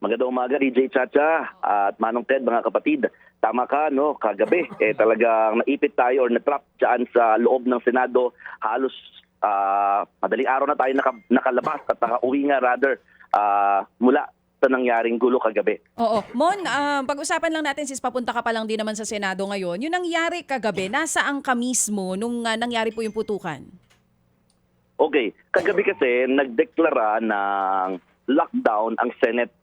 Magandang umaga, DJ Chacha at Manong Ted, mga kapatid. Tama ka, no? Kagabi, talagang naipit tayo or natrap dyan sa loob ng Senado. Halos madaling araw na tayo nakalabas at nakauwi nga rather mula sa nangyaring gulo kagabi. Oo. Mon, pag-usapan lang natin since papunta ka pa lang din naman sa Senado ngayon. Yung nangyari kagabi, nasaan ka mismo nung nangyari po yung putukan? Okay, kagabi kasi nagdeklara ng lockdown ang Senate.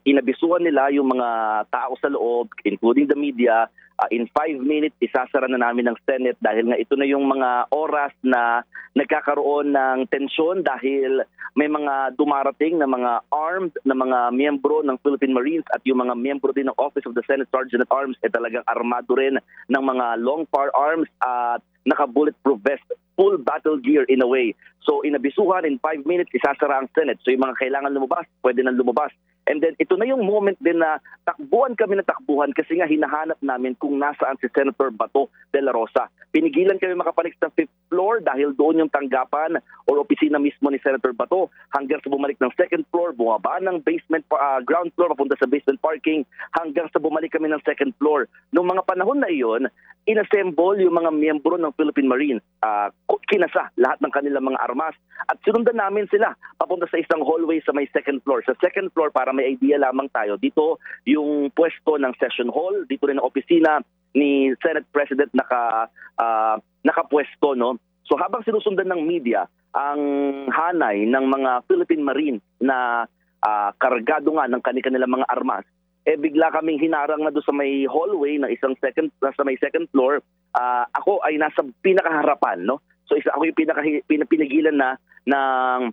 Inabisuhan nila yung mga tao sa loob, including the media. In 5 minutes, isasara na namin ng Senate dahil nga ito na yung mga oras na nagkakaroon ng tensyon dahil may mga dumarating na mga armed na mga miyembro ng Philippine Marines at yung mga miyembro din ng Office of the Senate Sergeant at Arms talagang armado rin ng mga long firearms at naka-bulletproof vest, full battle gear in a way. So inabisuhan, in 5 minutes, isasara ang Senate. So yung mga kailangan lumabas, pwede nang lumabas. And then ito na yung moment din na takbuhan kami na takbuhan kasi nga hinahanap namin kung nasaan si Senator Bato de la Rosa. Pinigilan kami makapanik sa 5th floor dahil doon yung tanggapan o opisina mismo ni Senator Bato hanggang sa bumalik ng 2nd floor, bumaba ng basement, ground floor papunta sa basement parking hanggang sa bumalik kami ng 2nd floor. Noong mga panahon na iyon, inassemble yung mga miyembro ng Philippine Marines. Kinasa lahat ng kanilang mga armas at sinundan namin sila papunta sa isang hallway sa may 2nd floor. Sa 2nd floor, para may idea lamang tayo, dito yung pwesto ng session hall, dito rin ang opisina ni Senate President nakapwesto, no? So habang sinusundan ng media ang hanay ng mga Philippine Marines na kargado nga ng kanilang mga armas, bigla kaming hinarang na doon sa may hallway ng sa may 2nd floor. Ako ay nasa pinakaharapan, no? So ako yung pinagilan na ng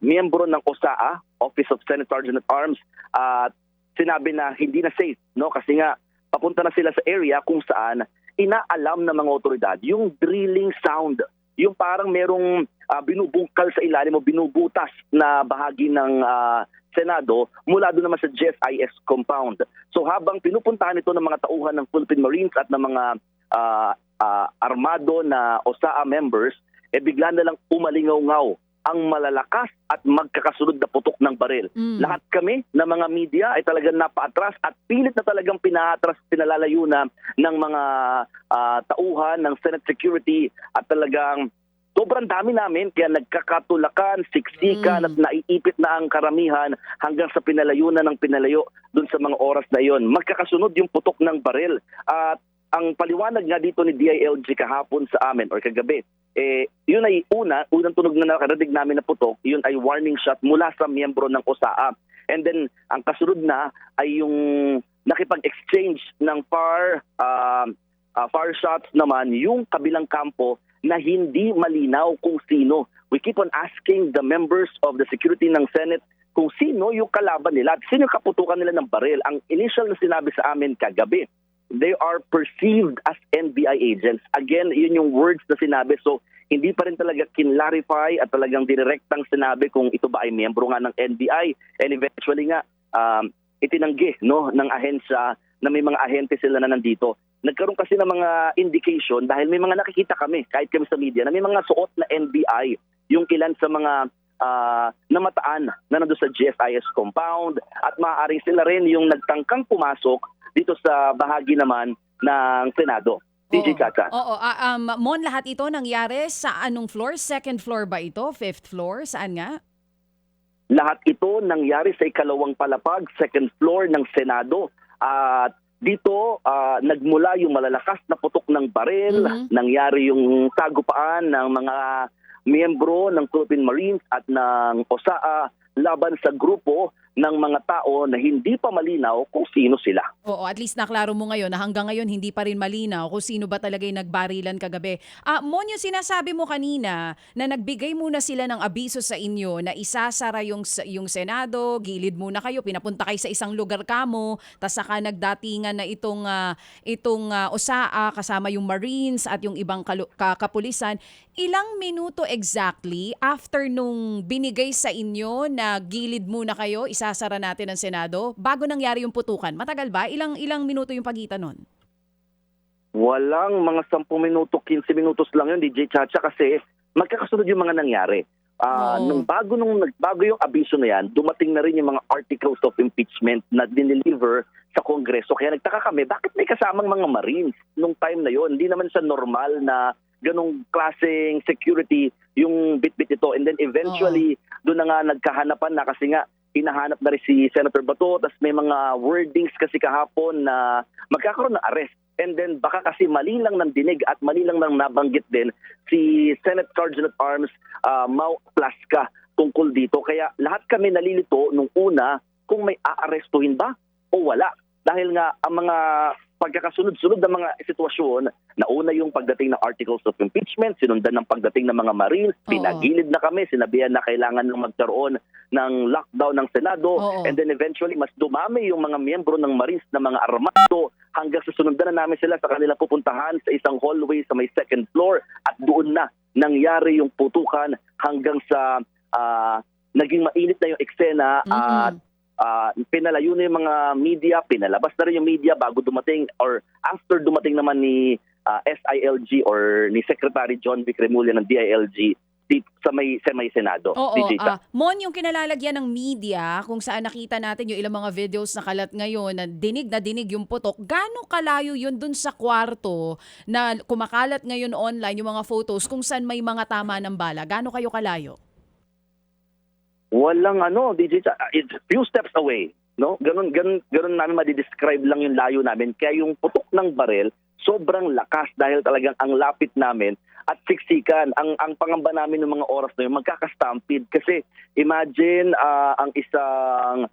miyembro ng OSAA, Office of Senate Sergeant at Arms, at sinabi na hindi na safe, no? Kasi nga papunta na sila sa area kung saan inaalam ng mga otoridad yung drilling sound, yung parang merong binubungkal sa ilalim o binubutas na bahagi ng Senado mula doon naman sa GSIS compound. So habang pinupuntahan ito ng mga tauhan ng Philippine Marines at ng mga armado na OSAA members, bigla na lang umalingaw-ngaw ang malalakas at magkakasunod na putok ng baril. Lahat kami na mga media ay talagang napaatras at pilit na talagang pinalalayo na ng mga tauhan ng Senate Security at talagang sobrang dami namin kaya nagkakatulakan, siksikan at naiipit na ang karamihan hanggang sa pinalayo na ng pinalayo dun sa mga oras na yon. Magkakasunod yung putok ng baril at ang paliwanag nga dito ni DILG kahapon sa amin or kagabi, yun ay unang tunog na nakarinig namin na putok, yun ay warning shot mula sa miyembro ng OSAA. And then ang kasunod na ay yung nakipag-exchange ng far shots naman yung kabilang kampo na hindi malinaw kung sino. We keep on asking the members of the security ng Senate kung sino yung kalaban nila at sino yung kaputukan nila ng baril. Ang initial na sinabi sa amin kagabi, they are perceived as NBI agents. Again, yun yung words na sinabi. So, hindi pa rin talaga kinlarify at talagang direktang sinabi kung ito ba ay miyembro nga ng NBI. And eventually nga, itinanggi, no, ng ahensya na may mga ahente sila na nandito. Nagkaroon kasi ng mga indication dahil may mga nakikita kami, kahit kami sa media, na may mga suot na NBI. Yung ilan sa mga namataan na nandun sa GSIS compound at maaari sila rin yung nagtangkang pumasok dito sa bahagi naman ng Senado. DJ Chacha. Oo. Mon, lahat ito nangyari sa anong floor? 2nd floor ba ito? 5th floor? Saan nga? Lahat ito nangyari sa ikalawang palapag, 2nd floor ng Senado. At dito, nagmula yung malalakas na putok ng baril, nangyari yung sagupaan ng mga miyembro ng Philippine Marines at ng OSAA laban sa grupo ng mga tao na hindi pa malinaw kung sino sila. Oo, at least naklaro mo ngayon na hanggang ngayon hindi pa rin malinaw kung sino ba talaga yung nagbarilan kagabi. Mon, yung sinasabi mo kanina na nagbigay muna sila ng abiso sa inyo na isasara yung Senado, gilid muna kayo, pinapunta kayo sa isang lugar kamo, tas saka nagdatingan na itong OSAA kasama yung Marines at yung ibang kapulisan. Ilang minuto exactly after nung binigay sa inyo na gilid muna kayo, isasara natin ang Senado, bago nangyari yung putukan? Matagal ba? Ilang minuto yung pagitan nun? Walang mga 10 minuto, 15 minutos lang yun, DJ Chacha, kasi magkakasunod yung mga nangyari. Oo. Nung nagbago yung abiso na yan, dumating na rin yung mga articles of impeachment na dineliver sa Kongreso. Kaya nagtaka kami, bakit may kasamang mga Marines nung time na yon? Hindi naman siya normal na ganong klaseng security yung bit-bit ito. And then eventually, doon na nga nagkahanapan na kasi nga hinahanap na rin si Senator Bato, tapos may mga wordings kasi kahapon na magkakaroon ng arrest. And then baka kasi mali lang ng dinig at mali lang ng nabanggit din si Senate Sergeant at Arms Mau Plasca tungkol dito. Kaya lahat kami nalilito nung una kung may aarestuhin ba o wala. Dahil nga ang mga pagkakasunod-sunod ng mga sitwasyon, nauna yung pagdating ng articles of impeachment, sinundan ng pagdating ng mga Marines, pinagilid na kami, sinabihan na kailangan ng magkaroon ng lockdown ng Senado, and then eventually mas dumami yung mga miyembro ng Marines na mga armado hanggang sa sunundan na namin sila sa kanilang pupuntahan sa isang hallway sa may second floor at doon na nangyari yung putukan hanggang sa naging mainit na yung eksena at pinalayo na yung mga media, pinalabas na rin yung media bago dumating or after dumating naman ni SILG or ni Secretary John Vic Remulla ng DILG sa may Senado. Mon, yung kinalalagyan ng media, kung saan nakita natin yung ilang mga videos na kalat ngayon, na dinig yung putok, gano'ng kalayo yun dun sa kwarto na kumakalat ngayon online yung mga photos kung saan may mga tama ng bala? Gano'n kayo kalayo? Walang DJ, it's few steps away, no? Ganun namin ma-describe lang yung layo namin. Kaya yung putok ng barel, sobrang lakas dahil talagang ang lapit namin at siksikan. Ang pangamba namin ng mga oras na yun, magkakastampede. Kasi imagine ang isang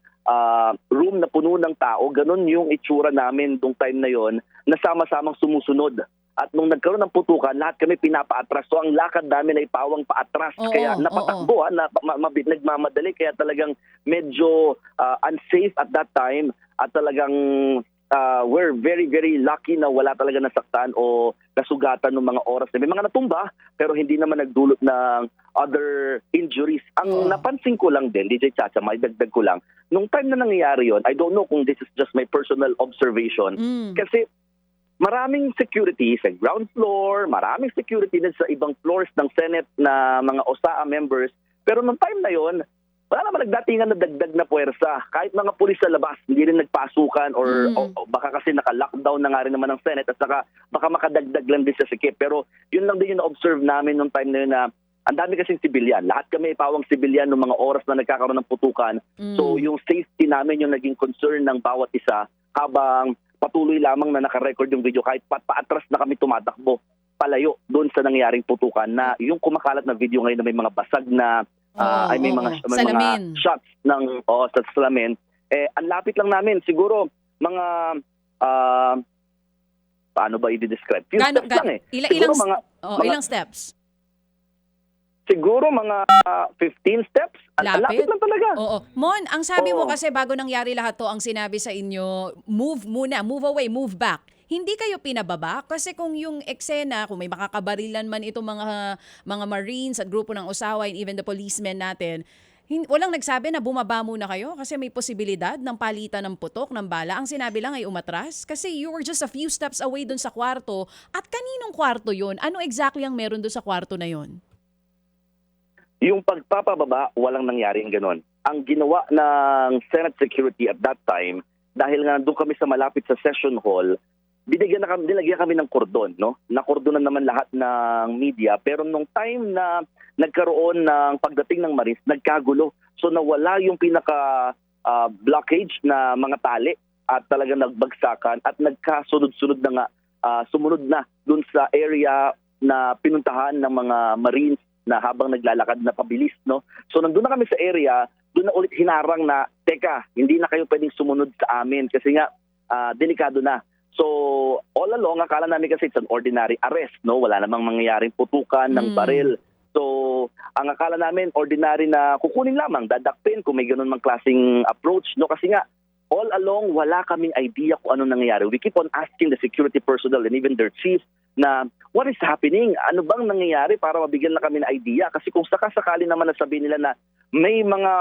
room na puno ng tao, ganun yung itsura namin nung time na yon, na sama-samang sumusunod. At nung nagkaroon ng putukan, lahat kami pinapaatras. So ang lakad namin ay pawang paatras. Kaya napatakbo, nagmamadali. Kaya talagang medyo unsafe at that time. At talagang we're very, very lucky na wala talaga nasaktan o nasugatan ng mga oras. May mga natumba, pero hindi naman nagdulot ng other injuries. Ang napansin ko lang din, DJ Chacha, maidagdag ko lang, nung time na nangyayari yon, I don't know kung this is just my personal observation, kasi maraming security sa ground floor, maraming security din sa ibang floors ng Senate na mga OSAA members. Pero nung time na yon, wala naman nagdatingan na dagdag na puwersa. Kahit mga pulis sa labas, hindi rin nagpasukan or baka kasi naka-lockdown na nga rin naman ng Senate at saka baka makadagdag lang din sa sikip. Pero yun lang din yung na-observe namin nung time na yun na ang dami kasing sibilyan. Lahat kami pawang sibilyan nung mga oras na nagkakaroon ng putukan. So yung safety namin yung naging concern ng bawat isa habang patuloy lamang na naka-record yung video kahit paatras na kami tumatakbo palayo doon sa nangyaring putukan na yung kumakalat na video ngayon na may mga basag na may mga shots ng sa salamin. Ang lapit lang namin siguro mga paano ba i-describe? Ilang steps? Siguro mga 15 steps. Lapit lang talaga. Mon, ang sabi mo kasi bago nangyari lahat to, ang sinabi sa inyo, move muna, move away, move back. Hindi kayo pinababa? Kasi kung yung eksena, kung may makakabarilan man itong mga Marines at grupo ng Osawa and even the policemen natin, walang nagsabi na bumaba muna kayo kasi may posibilidad ng palitan ng putok, ng bala. Ang sinabi lang ay umatras kasi you were just a few steps away dun sa kwarto. At kaninong kwarto yun? Ano exactly ang meron dun sa kwarto na yun? Yung pagpapababa, walang nangyaring ganon. Ang ginawa ng Senate Security at that time, dahil nga doon kami sa malapit sa session hall, dinagyan kami ng kordon, no? Nakordonan naman lahat ng media, pero nung time na nagkaroon ng pagdating ng Marines, nagkagulo. So nawala yung pinaka blockage na mga tali at talagang nagbagsakan at nagkasunod-sunod na nga, sumunod na doon sa area na pinuntahan ng mga Marines na habang naglalakad na pabilis, no? So nandun na kami sa area, doon na ulit hinarang na, teka, hindi na kayo pwedeng sumunod sa amin kasi nga delikado na. So all along, akala namin kasi it's an ordinary arrest, no? Wala namang mangyayaring putukan ng baril. So ang akala namin, ordinary na kukunin lamang, dadakpin kung may ganun mang klaseng approach, no? Kasi nga, all along, wala kaming idea kung ano nangyayari. We keep on asking the security personnel and even their chief na what is happening? Ano bang nangyayari para mabigyan na kami ng idea? Kasi kung sakasakali naman na sabihin nila na may mga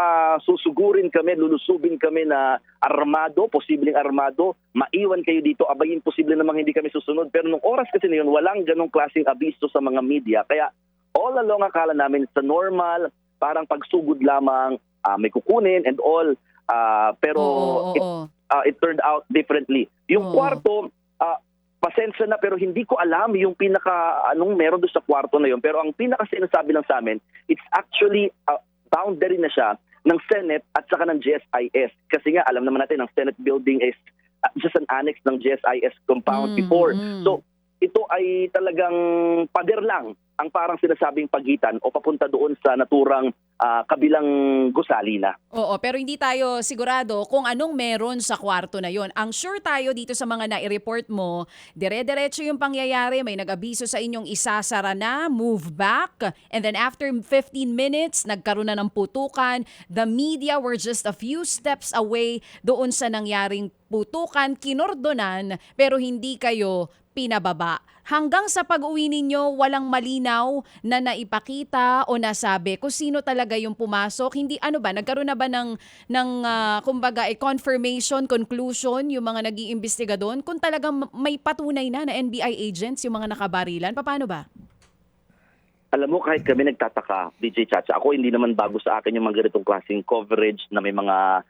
susugurin kami, lulusubin kami na armado, posibleng armado, maiwan kayo dito, abayin, posible namang hindi kami susunod. Pero nung oras kasi na yun, walang ganong klaseng abiso sa mga media. Kaya all along akala namin sa normal parang pagsugod lamang, may kukunin and all. Pero it turned out differently. Yung kwarto, pasensya na pero hindi ko alam yung anong meron doon sa kwarto na yun. Pero ang pinaka sinasabi lang sa amin, it's actually boundary na siya ng Senate at saka ng GSIS. Kasi nga alam naman natin ang Senate building is just an annex ng GSIS compound before. So ito ay talagang pader lang ang parang sinasabing pagitan o papunta doon sa naturang kabilang gusali na. Oo, pero hindi tayo sigurado kung anong meron sa kwarto na yon. Ang sure tayo dito sa mga nai-report mo, dire-diretso yung pangyayari, may nag-abiso sa inyong isasara na, move back, and then after 15 minutes, nagkaroon na ng putukan. The media were just a few steps away doon sa nangyaring putukan, kinordonan, pero hindi kayo pinababa. Hanggang sa pag-uwi ninyo, walang malinaw na naipakita o nasabi kung sino talaga yung pumasok. Hindi nagkaroon na ba ng kumbaga confirmation, conclusion yung mga nag-iimbestiga doon kung talagang may patunay na NBI agents yung mga nakabarilan? Paano ba? Alam mo, kahit kami nagtataka, DJ Chacha, ako hindi naman bago sa akin yung mga ganitong klaseng coverage na may mga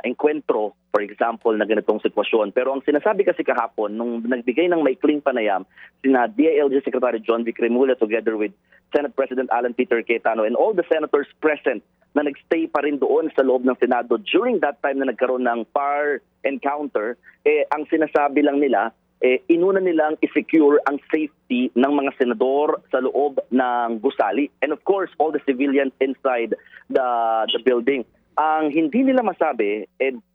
enkwentro, for example, na ganitong sitwasyon. Pero ang sinasabi kasi kahapon, nung nagbigay ng maikling panayam, sina DILG Secretary John Vic Remulla together with Senate President Alan Peter Cayetano and all the senators present na nagstay pa rin doon sa loob ng Senado during that time na nagkaroon ng PAR encounter, ang sinasabi lang nila, inuna nilang i-secure ang safety ng mga senador sa loob ng gusali. And of course, all the civilians inside the building. Ang hindi nila masabi,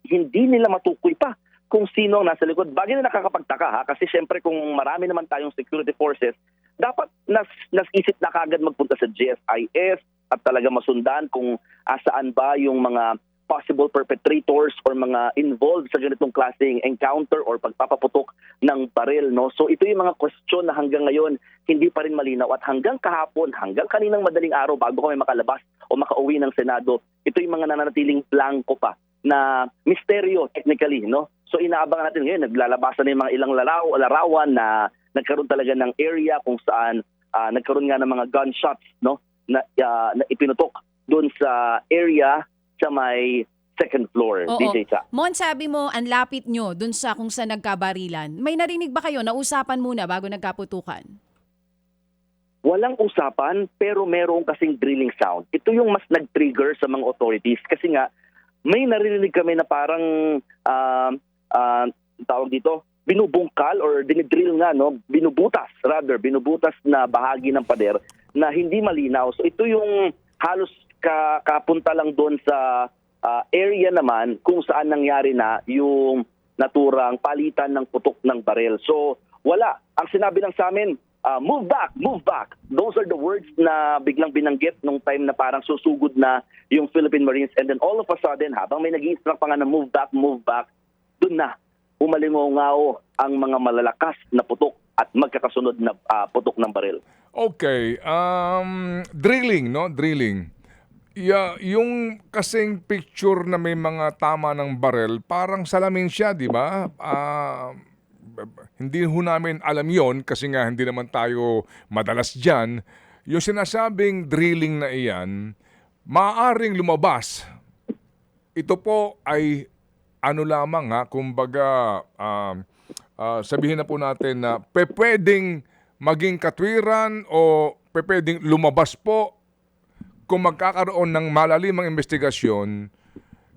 hindi nila matukoy pa kung sino ang nasa likod. Bagay na nakakapagtaka ha, kasi syempre kung marami naman tayong security forces, dapat nasisip na kagad magpunta sa GSIS at talaga masundan kung saan ba yung mga possible perpetrators or mga involved sa ganitong klaseng encounter or pagpapaputok ng baril, no? So ito yung mga question na hanggang ngayon hindi pa rin malinaw at hanggang kahapon, hanggang kaninang madaling araw bago kami makalabas o makauwi ng Senado, ito yung mga nananatiling blanco pa na misteryo technically, no? So inaabangan natin ngayon, naglalabasan na yung mga ilang larawan na nagkaroon talaga ng area kung saan nagkaroon nga ng mga gunshots, no? Na ipinutok doon sa area sa may second floor, DJ Cha. Mon, sabi mo, ang lapit nyo dun sa kung saan nagkabarilan. May narinig ba kayo na usapan muna bago nagkaputukan? Walang usapan, pero meron kasing drilling sound. Ito yung mas nag-trigger sa mga authorities kasi nga, may narinig kami na parang, tawag dito, binubungkal or dinidrill nga, no? Binubutas na bahagi ng pader na hindi malinaw. So ito yung halos kapunta lang doon sa area naman kung saan nangyari na yung naturang palitan ng putok ng baril. So wala. Ang sinabi lang sa amin, move back, move back. Those are the words na biglang binanggit nung time na parang susugod na yung Philippine Marines. And then all of a sudden, habang may nag-i-instruct pa nga na move back, doon na umalingaw ang mga malalakas na putok at magkakasunod na putok ng baril. Okay, drilling, no? Drilling. Yung kasing picture na may mga tama ng barel, parang salamin siya, di ba? Hindi ho namin alam yon kasi nga hindi naman tayo madalas dyan. Yung sinasabing drilling na iyan, maaaring lumabas. Ito po ay ano lamang ha, kumbaga sabihin na po natin na pwedeng maging katwiran o pwedeng lumabas po kung magkakaroon ng malalimang investigasyon,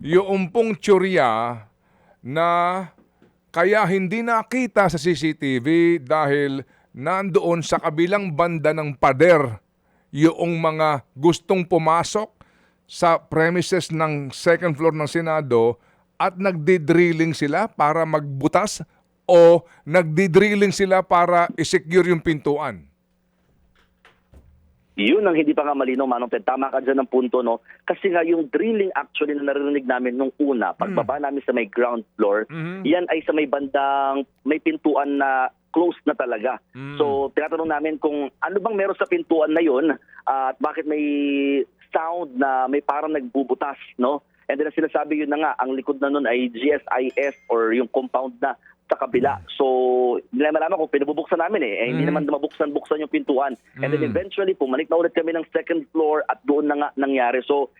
yung pong tsorya na kaya hindi nakita sa CCTV dahil nandoon sa kabilang banda ng pader yung mga gustong pumasok sa premises ng second floor ng Senado at nagdi-drilling sila para magbutas o nagdi-drilling sila para i-secure yung pintuan. Yun ang hindi pa nga malinaw, Manong Ted. Tama ka dyan ng punto, no? Kasi nga yung drilling actually na narinig namin nung una, pagbaba namin sa may ground floor, yan ay sa may bandang, may pintuan na close na talaga. So, tinatanong namin kung ano bang meron sa pintuan na yun at bakit may sound na may parang nagbubutas, no? And then sinasabi yun na nga, ang likod na nun ay GSIS or yung compound na sa kabila. So, hindi naman malaman kung pinabubuksan namin hindi naman mabuksan-buksan yung pintuan. And then eventually, pumalik na ulit kami ng second floor at doon na nga nangyari. So,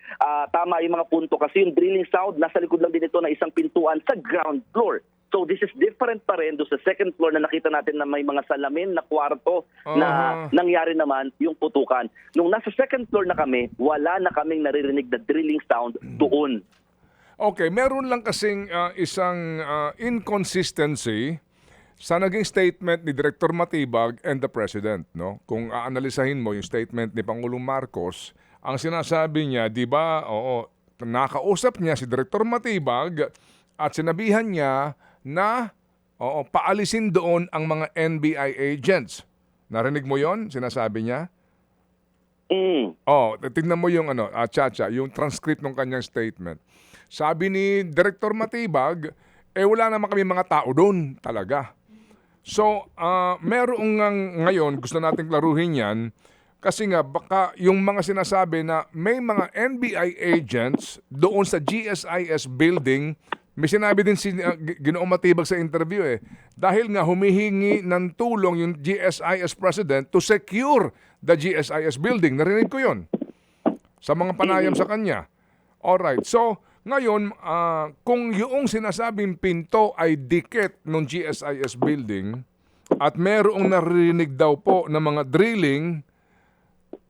tama yung mga punto kasi yung drilling sound, nasa likod lang din ito na isang pintuan sa ground floor. So, this is different pa rin doon sa second floor na nakita natin na may mga salamin na kwarto na nangyari naman yung putukan. Nung nasa second floor na kami, wala na kaming naririnig na drilling sound doon. Okay, meron lang kasing isang inconsistency sa naging statement ni Director Matibag and the President, no? Kung aanalisahin mo yung statement ni Pangulong Marcos, ang sinasabi niya, 'di ba? Oo, nakausap niya si Director Matibag at sinabihan niya na paalisin doon ang mga NBI agents. Narinig mo 'yon? Sinasabi niya? Tingnan mo yung Chacha, yung transcript ng kanyang statement. Sabi ni Director Matibag, wala naman kami mga tao doon talaga. So, meron ngayon, gusto nating klaruhin yan, kasi nga baka yung mga sinasabi na may mga NBI agents doon sa GSIS building, may sinabi din si Ginoong Matibag sa interview dahil nga humihingi ng tulong yung GSIS president to secure the GSIS building. Narinig ko yon sa mga panayam sa kanya. Alright, so ngayon, kung yung sinasabing pinto ay dikit ng GSIS building at merong narinig daw po ng mga drilling,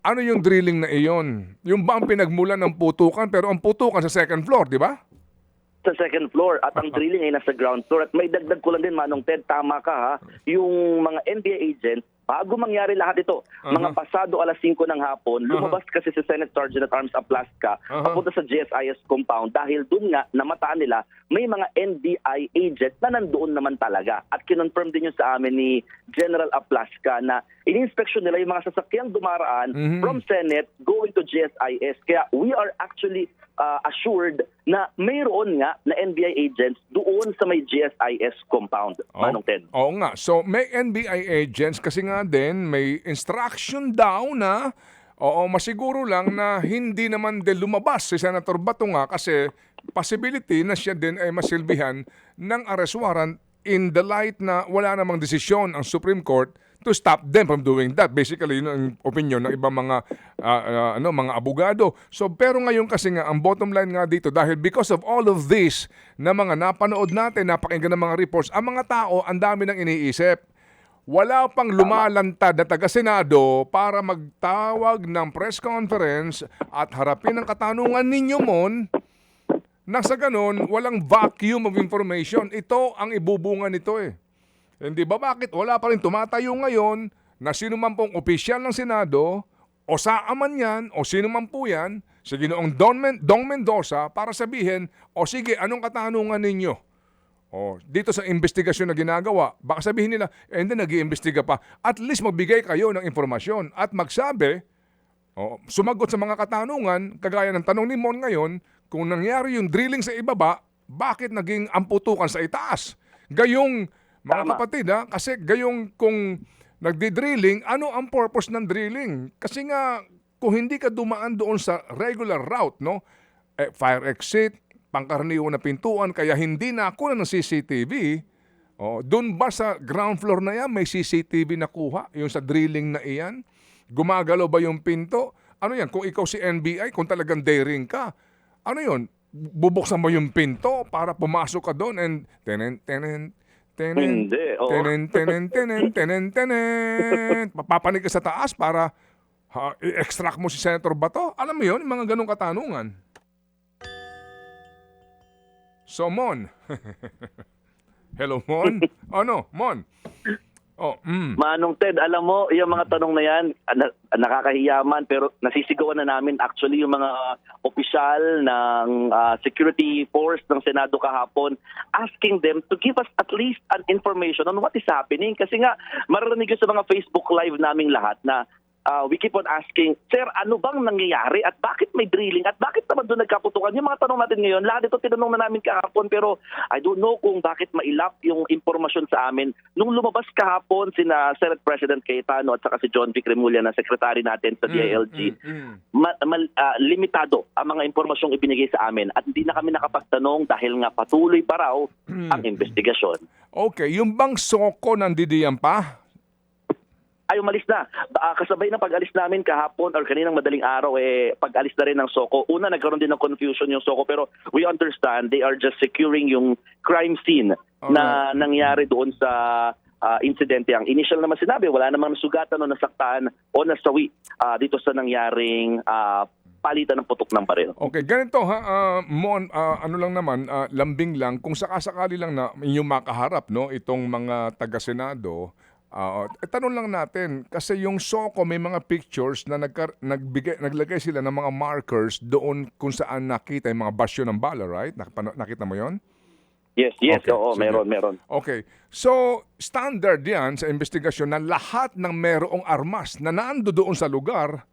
ano yung drilling na iyon? Yung ba ang pinagmulan ng putukan pero ang putukan sa second floor, di ba? Sa second floor at ang drilling ay nasa ground floor. At may dagdag ko lang din, Manong Ted, tama ka ha, yung mga NBI agents, bago mangyari lahat ito, mga pasado alas 5 ng hapon, lumabas kasi si Senate Sergeant at Arms Aplaska papunta sa GSIS compound dahil doon nga namataan nila may mga NBI agent na nandoon naman talaga. At kinonfirm din yun sa amin ni General Aplaska na in-inspection nila yung mga sasakyang dumaraan from Senate going to GSIS. Kaya we are actually assured na mayroon nga na NBI agents doon sa may GSIS compound, Manong Ted. Oo nga. So may NBI agents kasi nga din may instruction daw na masiguro lang na hindi naman din lumabas si Senator Bato nga kasi possibility na siya din ay masilbihan ng arrest warrant in the light na wala namang desisyon ang Supreme Court to stop them from doing that. Basically, yun ang opinion ng ibang mga mga abogado. So, pero ngayon kasi nga, ang bottom line nga dito, dahil because of all of this na mga napanood natin, napakinggan ng mga reports, ang mga tao, ang dami nang iniisip. Wala pang lumalantad na taga-Senado para magtawag ng press conference at harapin ang katanungan ninyo, Mon, na sa ganun, walang vacuum of information. Ito ang ibubunga nito Hindi ba bakit wala pa rin tumatayo ngayon na sino man pong opisyal ng Senado o saan man yan o sino man po yan sa Ginoong Dong Mendoza para sabihin, sige, anong katanungan ninyo? Dito sa investigasyon na ginagawa, baka sabihin nila, hindi nag-iimbestiga pa. At least magbigay kayo ng informasyon at magsabi, sumagot sa mga katanungan, kagaya ng tanong ni Mon ngayon, kung nangyari yung drilling sa ibaba, bakit naging amputukan sa itaas? Gayong mga kapatid kasi gayong kung nagdi-drilling, ano ang purpose ng drilling? Kasi nga, kung hindi ka dumaan doon sa regular route, fire exit, pangkaraniwan na pintuan, kaya hindi nakuha ng CCTV, doon ba sa ground floor na yan, may CCTV nakuha, yung sa drilling na iyan? Gumagalaw ba yung pinto? Ano yan? Kung ikaw si NBI, kung talagang daring ka, ano yun? Bubuksan mo yung pinto para pumasok ka doon and Hindi. Papanig ka sa taas para i-extract mo si Senator Bato. Alam mo yun, yung mga ganong katanungan. So, Mon. Hello, Mon? Mon? Manong Ted, alam mo, yung mga tanong na yan, nakakahiyaman, pero nasisigawan na namin actually yung mga opisyal ng security force ng Senado kahapon, asking them to give us at least an information on what is happening. Kasi nga, maririnig yun sa mga Facebook Live naming lahat na we keep on asking, Sir, ano bang nangyayari at bakit may drilling at bakit naman doon nagkaputukan? Yung mga tanong natin ngayon, lahat ito tinanong na namin kahapon pero I don't know kung bakit mailap yung impormasyon sa amin. Nung lumabas kahapon sina Senate President Cayetano at saka si John Vic Remulla na secretary natin sa DILG, limitado ang mga impormasyong ibinigay sa amin at hindi na kami nakapagtanong dahil nga patuloy pa raw ang investigasyon. Okay, yung bang soko nandidiyan pa? Ay, umalis na. Kasabay ng pag-alis namin kahapon or kaninang madaling araw, pag-alis na rin ng Soko. Una, nagkaroon din ng confusion yung Soko pero we understand they are just securing yung crime scene na nangyari doon sa insidente. Ang initial naman sinabi, wala namang nasugatan o nasaktan o nasawi dito sa nangyaring palitan ng putok ng baril. Okay, ganito ha, Mon, ano lang naman, lambing lang, kung sakasakali lang na inyong makaharap, no, itong mga taga-Senado, tanong lang natin, kasi yung Soko may mga pictures na naglagay sila ng mga markers doon kung saan nakita yung mga basyo ng bala, right? Nakita mo yon? Yes, Okay, oo, sige. meron. Okay, so standard yan sa investigasyon na lahat ng merong armas na naando doon sa lugar,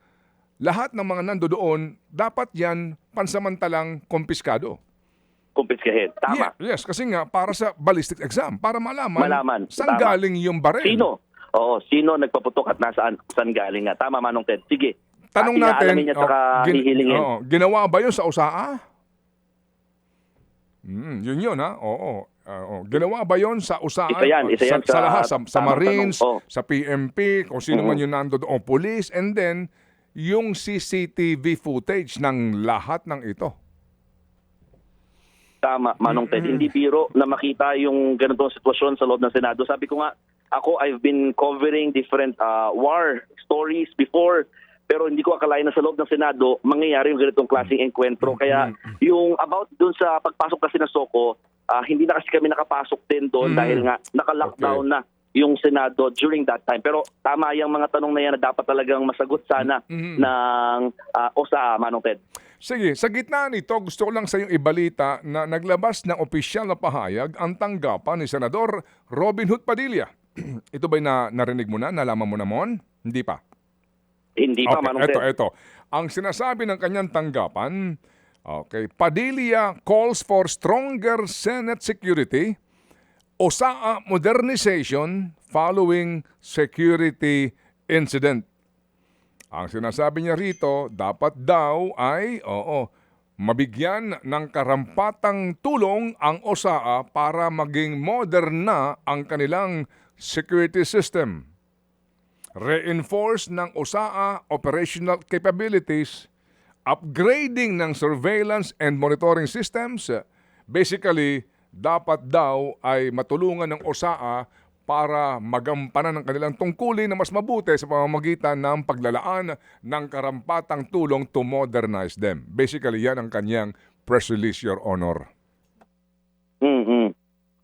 lahat ng mga nando doon, dapat yan pansamantalang kumpiskado. Kumpiskahin. Tama. Yes, kasi nga para sa ballistic exam, para malaman saan Tama. galing yung baril. Sino? Oo, sino nagpaputok at saan galing nga. Tama, Manong Ted. Sige. Tanong natin, niya saka hihilingin. ginawa ba yun sa USAA? Yun ha? Oo. Ginawa ba yun sa USAA? Isa yan sa lahat, sa tamang Marines, tanong. sa PMP, kung sino man yung nando doon, police, and then yung CCTV footage ng lahat ng ito. Tama, Manong Ted. Hindi biro na makita yung ganitong sitwasyon sa loob ng Senado. Sabi ko nga, I've been covering different war stories before, pero hindi ko akalain na sa loob ng Senado mangyayari yung ganitong klaseng enkwentro. Kaya yung about dun sa pagpasok kasi ng Soko, hindi na kasi kami nakapasok din doon dahil nga naka-lockdown na yung Senado during that time. Pero tama yung mga tanong na yan na dapat talagang masagot sana ng OSA, Manong Ted. Sige, sa gitna nito, gusto ko lang sa iyong ibalita na naglabas ng opisyal na pahayag ang tanggapan ni Senador Robin Hood Padilla. Ito ba'y narinig mo na? Nalaman mo na, Mon? Hindi pa? Hindi pa, Manong Ted. Ito. Ang sinasabi ng kanyang tanggapan, Padilla calls for stronger Senate security, OSAA modernization following security incident. Ang sinasabi niya rito, dapat daw ay, mabigyan ng karampatang tulong ang OSAA para maging modern na ang kanilang security system. Reinforce ng OSAA operational capabilities, upgrading ng surveillance and monitoring systems. Basically, dapat daw ay matulungan ng OSAA para magampanan ng kanilang tungkulin na mas mabuti sa pamamagitan ng paglalaan ng karampatang tulong to modernize them. Basically, yan ang kanyang press release, Your Honor.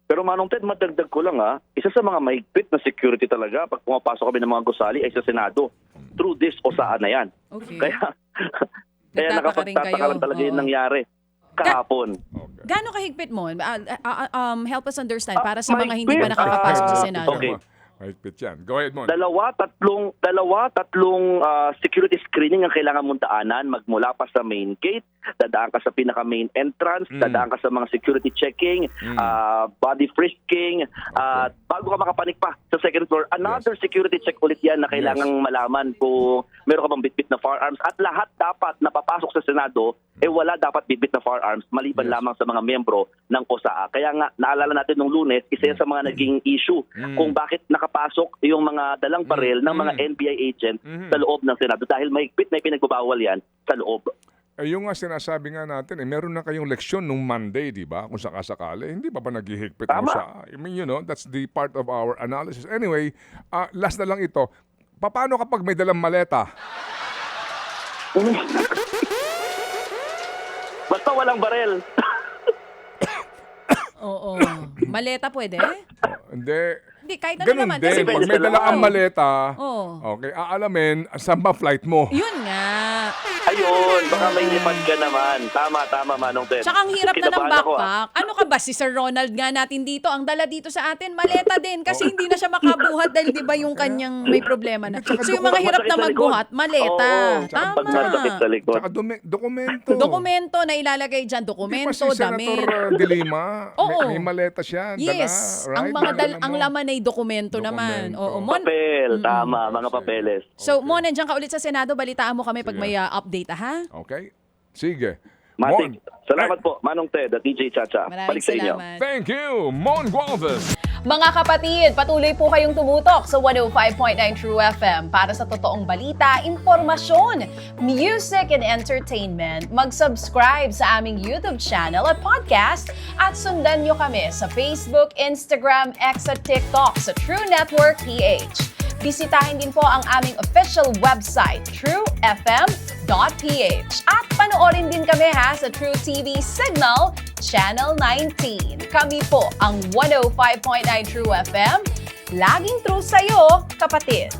Pero Manong Ted, madagdag ko lang isa sa mga mahigpit na security talaga pag pumapasok kami ng mga gusali ay sa Senado. Through this OSAA na yan. Okay. Kaya Nagtataka rin nakapagtataka kayo. lang talaga yung nangyari kahapon. Gaano kahigpit mo? Help us understand para sa mga hindi pa Mahigpit. nakakapasok sa Senado. Okay. Mahigpit yan. Go ahead, Mon. Dalawa, tatlong security screening ang kailangan mong daanan magmula pa sa main gate, dadaan ka sa pinaka-main entrance, dadaan ka sa mga security checking, body frisking, at bago ka makapanik pa sa second floor, another security check ulit yan na kailangang malaman kung meron ka bang bitbit na firearms. At lahat dapat na papasok sa Senado, wala dapat bitbit na firearms maliban lamang sa mga miyembro ng OSAA. Kaya nga, naalala natin nung Lunes, isa yan sa mga naging issue kung bakit nakapasok yung mga dalang baril ng mga NBI agent sa loob ng Senado dahil mahigpit na pinagbabawal yan sa loob. Yung nga sinasabi nga natin, meron na kayong leksyon nung Monday, di ba? Kung sakasakali, hindi pa ba naghihigpit mo sa... I mean, that's the part of our analysis. Anyway, last na lang ito. Paano kapag may dalang maleta? Basta walang baril. Oo. Maleta pwede? Hindi. Hindi, kahit ano Ganun naman. din. Kasi Pag may dala kang maleta, Oo. okay, aalamin, saan ba flight mo? Yun nga. yun. Baka may lipad ka naman. Tama, Manong Ted. Tsaka ang hirap na ng Kinabahan ako, backpack. Ano ka ba, si Sir Ronald nga natin dito, ang dala dito sa atin, maleta din kasi hindi na siya makabuhat dahil di ba yung kanyang may problema na. So yung mga hirap na magbuhat, maleta. Oo, Tama. pag masakit sa likod. Tsaka dokumento. Dokumento na ilalagay dyan, Di ba dokumento, si Senator damit. De Lima, Oo. may maleta siya. Yes, dala, ang right? mga Dala ang mo. laman ay dokumento naman. Dokumento. Oo, Papel, tama, mga papeles. So, Mon, nandiyan ka ulit sa Senado, balitaan mo kami pag Sige. may update, ha? Okay? Sige. Matik. Mon. Salamat po, Manong Ted at DJ Chacha. Maraming Balik sa inyo. salamat. Thank you, Mon Gualvez. Mga kapatid, patuloy po kayong tumutok sa 105.9 True FM para sa totoong balita, impormasyon, music and entertainment. Mag-subscribe sa aming YouTube channel at podcast at sundan nyo kami sa Facebook, Instagram, X at TikTok sa True Network PH. Bisitahin din po ang aming official website, truefm.ph. At panoorin din kami sa True TV Signal, Channel 19. Kami po ang 105.9 True FM. Laging true sa'yo, kapatid.